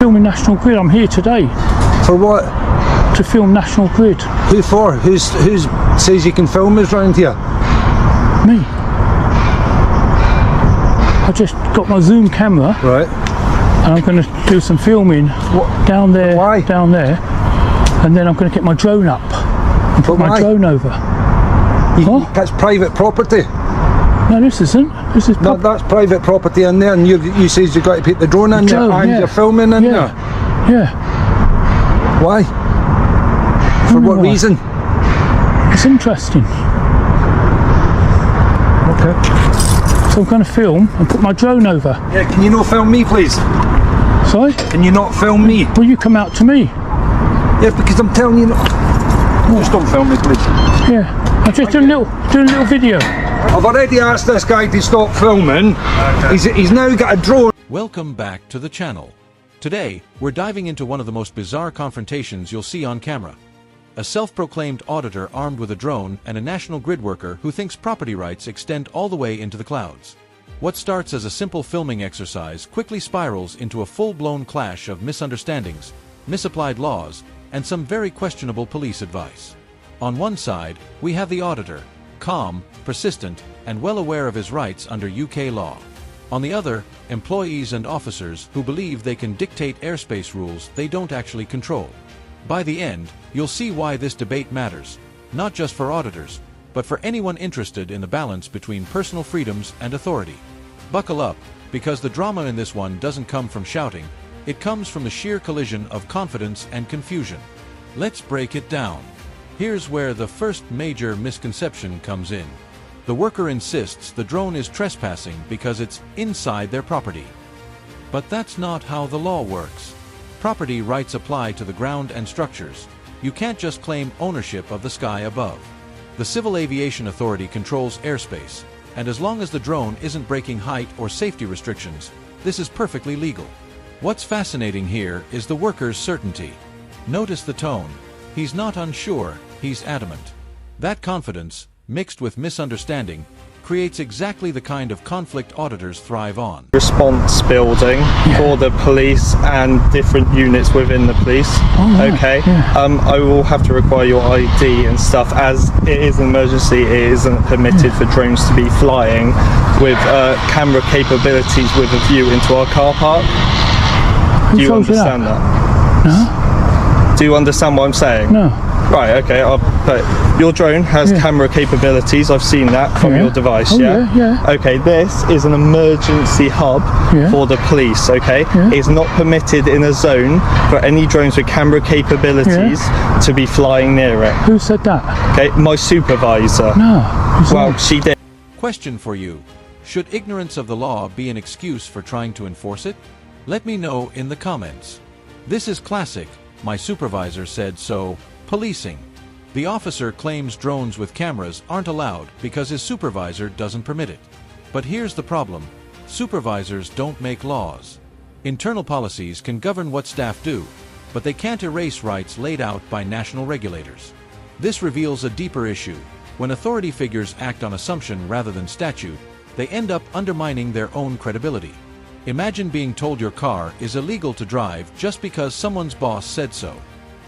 Filming National Grid. I'm here today For what? to film National Grid. Who for? Who says you can film us round here? Me. I just got my zoom camera Right. and I'm going to do some filming down there. Why? Down there, and then I'm going to get my drone up and put my why? drone over. What? That's private property. No, this isn't. This is No, that's private property in there, and you says you've got to put the drone in there, and yeah. you're filming in there. Yeah. Why? For what why. reason? It's interesting. Okay. So I'm going to film and put my drone over. Yeah, can you not film me, please? Sorry? Can you not film me? Will you come out to me? Yeah, because I'm telling you. Just don't film me, please. Yeah. I'm just doing a little video. I've already asked this guy to stop filming. He's now got a drone. Welcome back to the channel. Today, we're diving into one of the most bizarre confrontations you'll see on camera. A self-proclaimed auditor armed with a drone and a National Grid worker who thinks property rights extend all the way into the clouds. What starts as a simple filming exercise quickly spirals into a full-blown clash of misunderstandings, misapplied laws, and some very questionable police advice. On one side, we have the auditor, calm, persistent, and well aware of his rights under UK law. On the other, employees and officers who believe they can dictate airspace rules they don't actually control. By the end, you'll see why this debate matters, not just for auditors, but for anyone interested in the balance between personal freedoms and authority. Buckle up, because the drama in this one doesn't come from shouting, it comes from the sheer collision of confidence and confusion. Let's break it down. Here's where the first major misconception comes in. The worker insists the drone is trespassing because it's inside their property. But that's not how the law works. Property rights apply to the ground and structures. You can't just claim ownership of the sky above. The Civil Aviation Authority controls airspace, and as long as the drone isn't breaking height or safety restrictions, this is perfectly legal. What's fascinating here is the worker's certainty. Notice the tone. He's not unsure, he's adamant. That confidence, mixed with misunderstanding, creates exactly the kind of conflict auditors thrive on. Response building for the police and different units within the police. Okay. I will have to require your ID and stuff, as it is an emergency. It isn't permitted for drones to be flying with camera capabilities with a view into our car park. Do you understand that? No. Do you understand what I'm saying? No. Right, okay, but your drone has camera capabilities, I've seen that from your device, yeah. Okay, this is an emergency hub for the police, okay? It's not permitted in a zone for any drones with camera capabilities to be flying near it. Who said that? Okay, my supervisor. No. Well, she did. Question for you. Should ignorance of the law be an excuse for trying to enforce it? Let me know in the comments. This is classic, my supervisor said so. Policing. The officer claims drones with cameras aren't allowed because his supervisor doesn't permit it. But here's the problem. Supervisors don't make laws. Internal policies can govern what staff do, but they can't erase rights laid out by national regulators. This reveals a deeper issue. When authority figures act on assumption rather than statute, they end up undermining their own credibility. Imagine being told your car is illegal to drive just because someone's boss said so.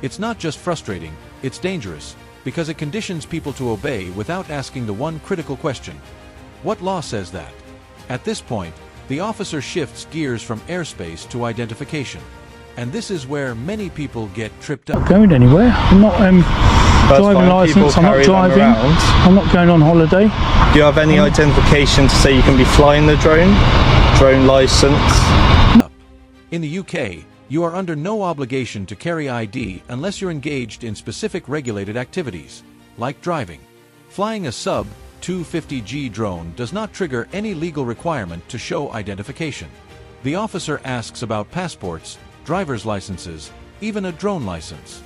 It's not just frustrating, it's dangerous, because it conditions people to obey without asking the one critical question. What law says that? At this point, the officer shifts gears from airspace to identification. And this is where many people get tripped up. I'm not going anywhere. I'm not driving license, I'm not driving. I'm not going on holiday. Do you have any identification to say you can be flying the drone? Drone license? In the UK, you are under no obligation to carry ID unless you're engaged in specific regulated activities, like driving. Flying a sub-250G drone does not trigger any legal requirement to show identification. The officer asks about passports, driver's licenses, even a drone license.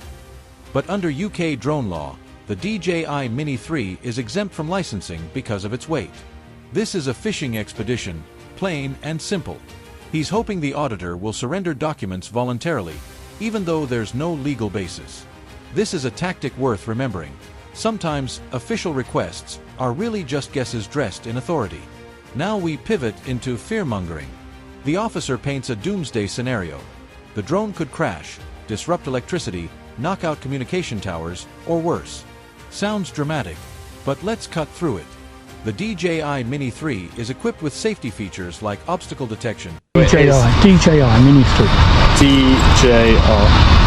But under UK drone law, the DJI Mini 3 is exempt from licensing because of its weight. This is a fishing expedition, plain and simple. He's hoping the auditor will surrender documents voluntarily, even though there's no legal basis. This is a tactic worth remembering. Sometimes, official requests are really just guesses dressed in authority. Now we pivot into fear-mongering. The officer paints a doomsday scenario. The drone could crash, disrupt electricity, knock out communication towers, or worse. Sounds dramatic, but let's cut through it. The DJI Mini 3 is equipped with safety features like obstacle detection. DJI Mini 3. DJI.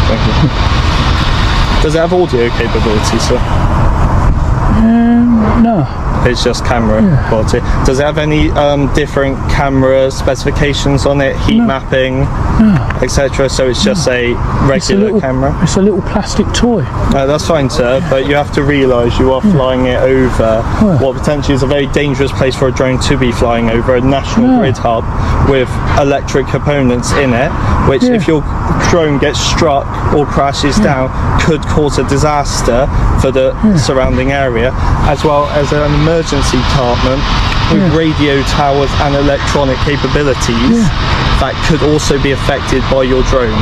Thank you. Does it have audio capability, sir? No. It's just camera quality. Does it have any different camera specifications on it, heat mapping, etc.? So it's just a regular camera? It's a little plastic toy. That's fine, sir, but you have to realise you are flying it over what potentially is a very dangerous place for a drone to be flying over, a national grid hub with electric components in it, which if your drone gets struck or crashes down could cause a disaster for the surrounding area, as well as an emergency department with radio towers and electronic capabilities that could also be affected by your drone.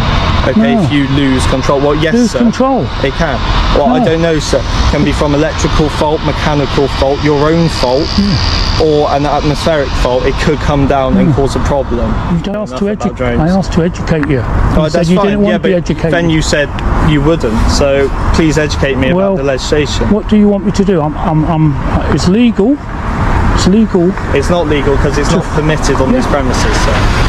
Okay, if you lose control. Well, yes, lose sir. control. It can. Well, I don't know, sir. It can be from electrical fault, mechanical fault, your own fault, or an atmospheric fault. It could come down and cause a problem. I asked to educate you. You said you didn't want to be educated. Then you said you wouldn't. So please educate me about the legislation. What do you want me to do? It's legal. It's legal. It's not legal because it's not permitted on these premises, sir.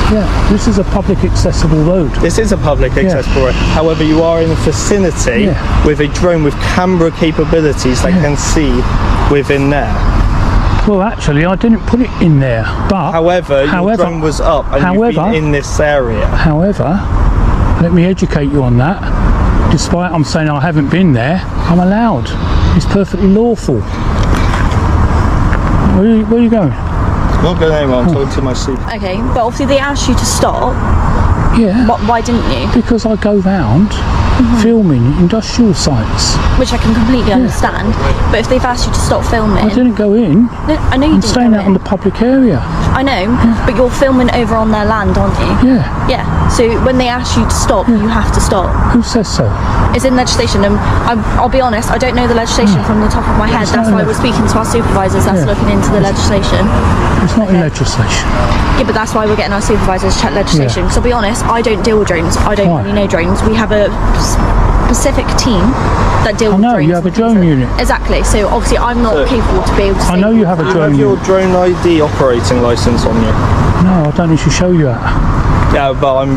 Yeah, this is a public accessible road. This is a public accessible road. However, you are in a vicinity with a drone with camera capabilities that can see within there. Well, actually, I didn't put it in there, but... However, your drone was up and you've been in this area. However, let me educate you on that. Despite I'm saying I haven't been there, I'm allowed. It's perfectly lawful. Where are you going? I'm not going anywhere, I'm talking to my super. Okay, but obviously they asked you to stop. Yeah. Why didn't you? Because I go round filming industrial sites. Which I can completely understand. But if they've asked you to stop filming... I didn't go in. No, I know you I'm didn't staying go out in. on the public area. I know, but you're filming over on their land, aren't you? Yeah. Yeah, so when they ask you to stop, you have to stop. Who says so? It's in legislation, and I'll be honest, I don't know the legislation from the top of my head. That's why we're speaking to our supervisors that's looking into the legislation. It's not in legislation. Yeah, but that's why we're getting our supervisors to check legislation. Because I'll be honest, I don't deal with drones. I don't really know drones. We have a specific team that deal with drones. You have a drone unit. Exactly. So obviously, I'm not capable to be able to. I know you have a drone unit. Do you have your drone ID operating license on you? No, I don't need to show you that. Yeah, but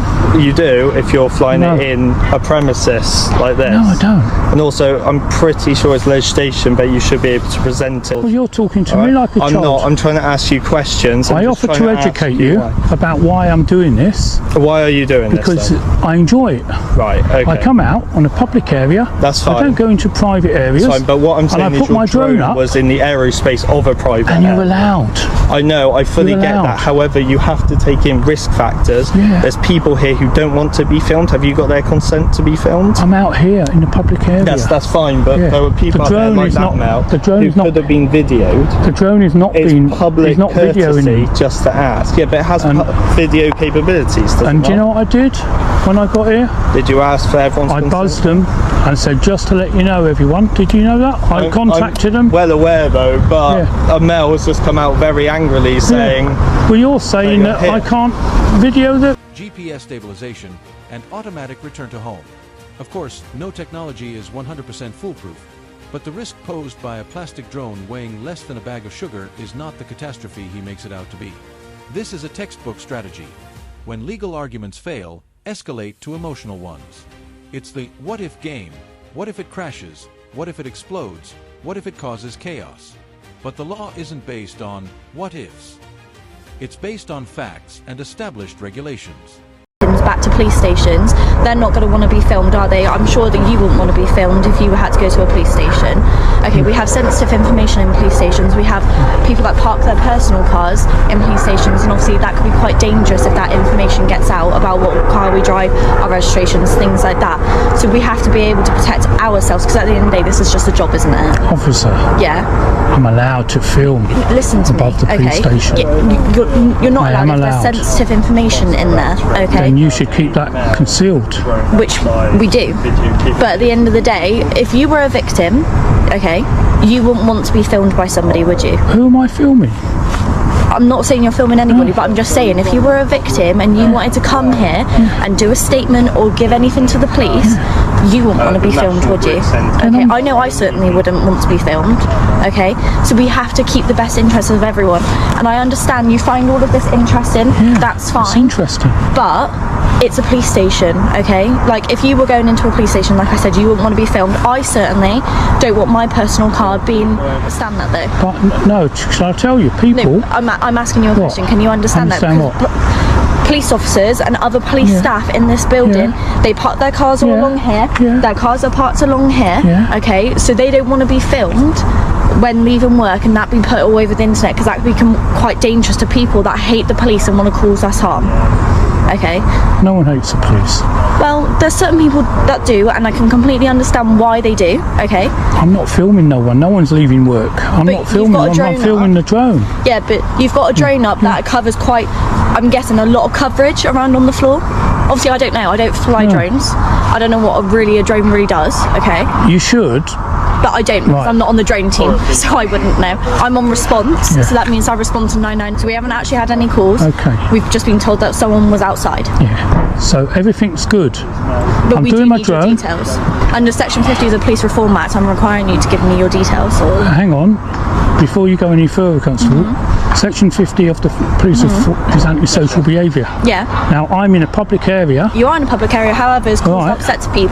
you do if you're flying it in a premises like this. No, I don't. And also, I'm pretty sure it's legislation, but you should be able to present it. Well, you're talking to me like a child. I'm not. I'm trying to ask you questions. I offer to educate you about why I'm doing this. Why are you doing this? Because I enjoy it. Right, okay. I come out on a public area. That's fine. I don't go into private areas. That's fine, but what I'm saying is your drone was in the aerospace of a private and you're allowed. I know, I fully get that. However, you have to take in risk factors. Yeah. There's people here who don't want to be filmed. Have you got their consent to be filmed? I'm out here in the public area. Yes, that's fine, but there were people out there like that now who could have been videoed. The drone is not being public courtesy just to ask. Yeah, but it has video capabilities. And do you know what I did when I got here? Did you ask for everyone's consent? I buzzed them and said, just to let you know, everyone. Did you know that? I contacted them. Well aware though, but a male has just come out very angrily saying... Well, you're saying that I can't video the... GPS stabilization and automatic return to home. Of course, no technology is 100% foolproof, but the risk posed by a plastic drone weighing less than a bag of sugar is not the catastrophe he makes it out to be. This is a textbook strategy. When legal arguments fail, escalate to emotional ones. It's the what if game. What if it crashes? What if it explodes? What if it causes chaos? But the law isn't based on what ifs. It's based on facts and established regulations. Back to police stations, they're not going to want to be filmed, are they? I'm sure that you wouldn't want to be filmed if you had to go to a police station. Okay, we have sensitive information in police stations. We have people that park their personal cars in police stations, and obviously that could be quite dangerous if that information gets out about what car we drive, our registrations, things like that. So we have to be able to protect ourselves, because at the end of the day, this is just a job, isn't it? Officer. Yeah. I'm allowed to film. Listen to above the police station. You're not allowed if there's sensitive information in there. Okay. Then you should keep that concealed. Which we do. But at the end of the day, if you were a victim, okay, you wouldn't want to be filmed by somebody, would you? Who am I filming? I'm not saying you're filming anybody, but I'm just saying if you were a victim and you wanted to come here and do a statement or give anything to the police, you wouldn't want to be filmed, would you? Okay, I know I certainly wouldn't want to be filmed. Okay, so we have to keep the best interests of everyone. And I understand you find all of this interesting. That's fine. It's interesting. But it's a police station, okay? Like, if you were going into a police station, like I said, you wouldn't want to be filmed. I certainly don't want my personal card being... Understand that, though? But no, shall I tell you, people... No, I'm asking you a question. Can you understand that? Understand what? Police officers and other police staff in this building, they park their cars all along here. Their cars are parked along here, okay? So they don't want to be filmed when leaving work and that be put all over the internet, because that can become quite dangerous to people that hate the police and want to cause us harm. Okay. No one hates the police. Well, there's certain people that do, and I can completely understand why they do. Okay. I'm not filming no one. No one's leaving work. I'm But not filming. you've got a I'm drone not filming up. the drone. Yeah, but you've got a drone up that covers quite, I'm guessing, a lot of coverage around on the floor. Obviously, I don't know. I don't fly drones. I don't know what a drone really does. Okay. You should. But I don't, because I'm not on the drone team, so I wouldn't know. I'm on response, so that means I respond to 999. So we haven't actually had any calls. Okay. We've just been told that someone was outside. Yeah. So everything's good. But I'm we doing do my need your drone. details. Under Section 50 of the Police Reform Act, I'm requiring you to give me your details. Hang on. Before you go any further, Constable, Section 50 of the Police is antisocial behaviour. Yeah. Now, I'm in a public area. You are in a public area, however, it's caused Right. upset to people.